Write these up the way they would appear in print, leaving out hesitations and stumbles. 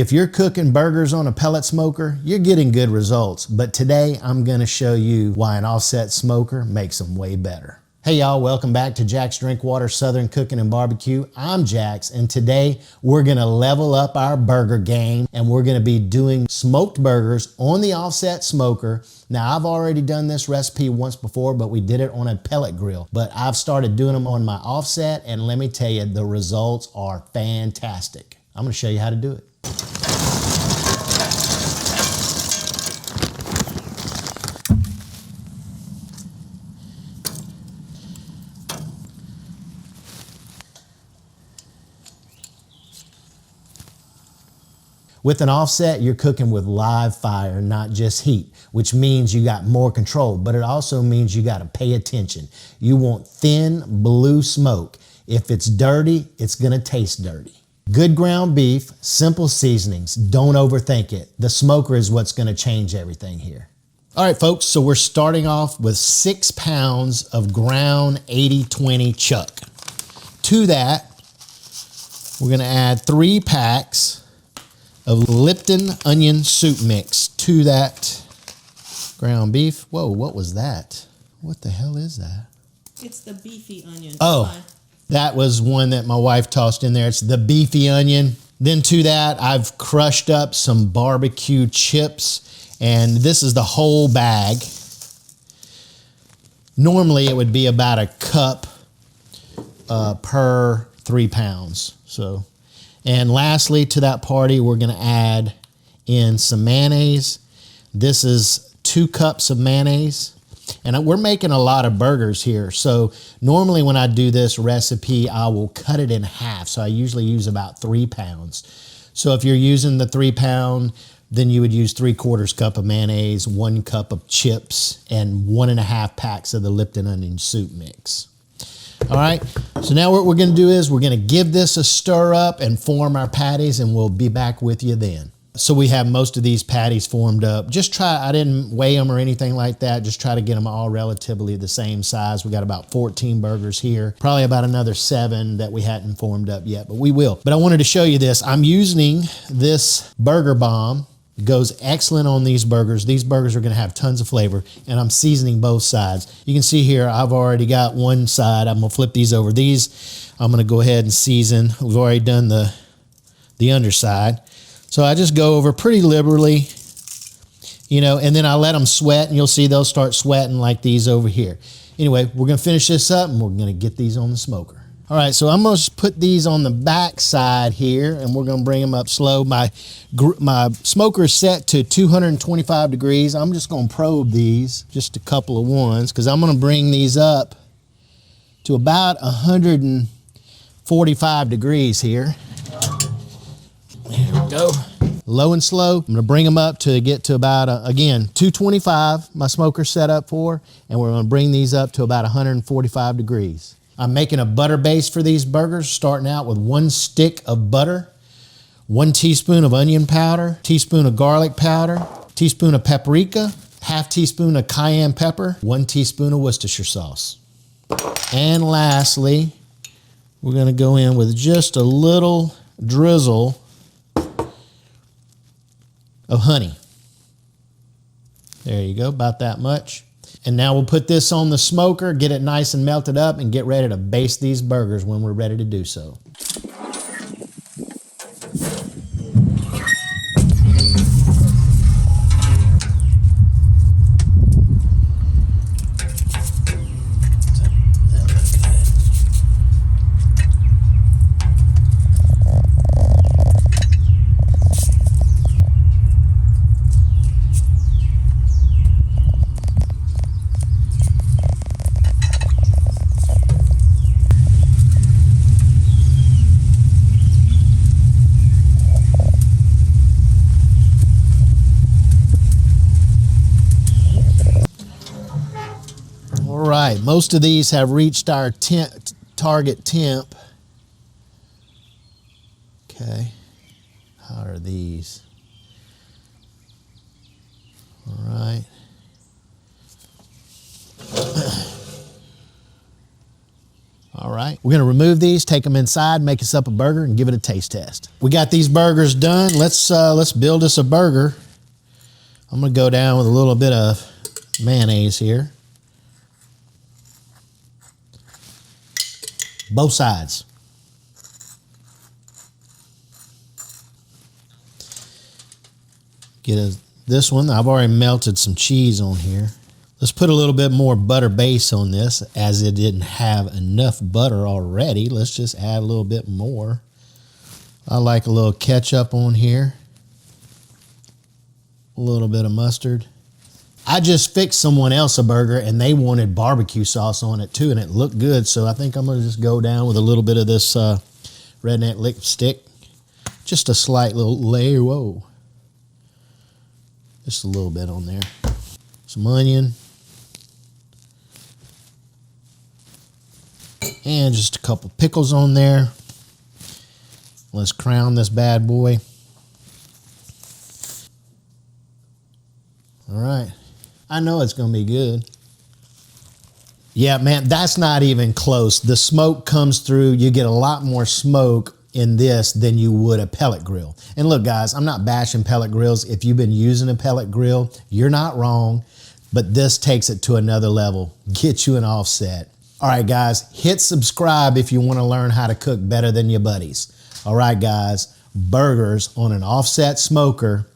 If you're cooking burgers on a pellet smoker, you're getting good results, but today I'm gonna show you why an offset smoker makes them way better. Hey y'all, welcome back to Jack's Drinkwater Southern Cooking and Barbecue. I'm Jax, and today we're gonna level up our burger game, and we're gonna be doing smoked burgers on the offset smoker. Now, I've already done this recipe once before, but we did it on a pellet grill. But I've started doing them on my offset, and let me tell you, the results are fantastic. I'm gonna show you how to do it. With an offset, you're cooking with live fire, not just heat, which means you got more control, but it also means you gotta pay attention. You want thin blue smoke. If it's dirty, it's gonna taste dirty. Good ground beef, simple seasonings, don't overthink it. The smoker is what's gonna change everything here. All right, folks, so we're starting off with 6 pounds of ground 80/20 chuck. To that, we're gonna add 3 packs of Lipton onion soup mix to that ground beef. Whoa, what was that? What the hell is that? It's the beefy onion. Oh, that was one that my wife tossed in there. It's the beefy onion. Then to that, I've crushed up some barbecue chips, and this is the whole bag. Normally it would be about a cup per 3 pounds. So. And lastly, to that party, we're gonna add in some mayonnaise. This is 2 cups of mayonnaise. And we're making a lot of burgers here. So normally when I do this recipe, I will cut it in half. So I usually use about 3 pounds. So if you're using the 3 pound, then you would use 3/4 cup of mayonnaise, 1 cup of chips, and 1.5 packs of the Lipton onion soup mix. All right, so now what we're gonna do is we're gonna give this a stir up and form our patties, and we'll be back with you then. So we have most of these patties formed up. Just try, I didn't weigh them or anything like that. Just try to get them all relatively the same size. We got about 14 burgers here. Probably about another 7 that we hadn't formed up yet, but we will. But I wanted to show you this. I'm using this burger bomb. It goes excellent on these burgers. These burgers are gonna have tons of flavor, and I'm seasoning both sides. You can see here, I've already got one side. I'm gonna flip these over. These, I'm gonna go ahead and season. We've already done the underside. So I just go over pretty liberally, you know, and then I let them sweat, and you'll see they'll start sweating like these over here. Anyway, we're gonna finish this up, and we're gonna get these on the smoker. All right, so I'm gonna put these on the back side here, and we're gonna bring them up slow. My smoker is set to 225 degrees. I'm just gonna probe these, just a couple of ones, because I'm gonna bring these up to about 145 degrees here. There we go. Low and slow. I'm gonna bring them up to get to about, again, 225, my smoker's set up for, and we're gonna bring these up to about 145 degrees. I'm making a butter base for these burgers, starting out with 1 stick of butter, 1 teaspoon of onion powder, teaspoon of garlic powder, teaspoon of paprika, ½ teaspoon of cayenne pepper, 1 teaspoon of Worcestershire sauce. And lastly, we're gonna go in with just a little drizzle of honey. There you go, about that much. And now we'll put this on the smoker, get it nice and melted up, and get ready to baste these burgers when we're ready to do so. All right, most of these have reached our target temp. Okay, how are these? All right. All right. We're gonna remove these, take them inside, make us up a burger, and give it a taste test. We got these burgers done. Let's build us a burger. I'm gonna go down with a little bit of mayonnaise here. Both sides. Get this one. I've already melted some cheese on here. Let's put a little bit more butter base on this, as it didn't have enough butter already. Let's just add a little bit more. I like a little ketchup on here. A little bit of mustard. I just fixed someone else a burger and they wanted barbecue sauce on it too, and it looked good, so I think I'm gonna just go down with a little bit of this redneck lipstick. Just a slight little layer, whoa. Just a little bit on there. Some onion. And just a couple pickles on there. Let's crown this bad boy. All right. I know it's gonna be good. Yeah, man, that's not even close. The smoke comes through. You get a lot more smoke in this than you would a pellet grill. And look, guys, I'm not bashing pellet grills. If you've been using a pellet grill, you're not wrong, but this takes it to another level. Get you an offset. All right, guys, hit subscribe if you want to learn how to cook better than your buddies. All right, guys, burgers on an offset smoker.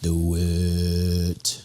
Do it.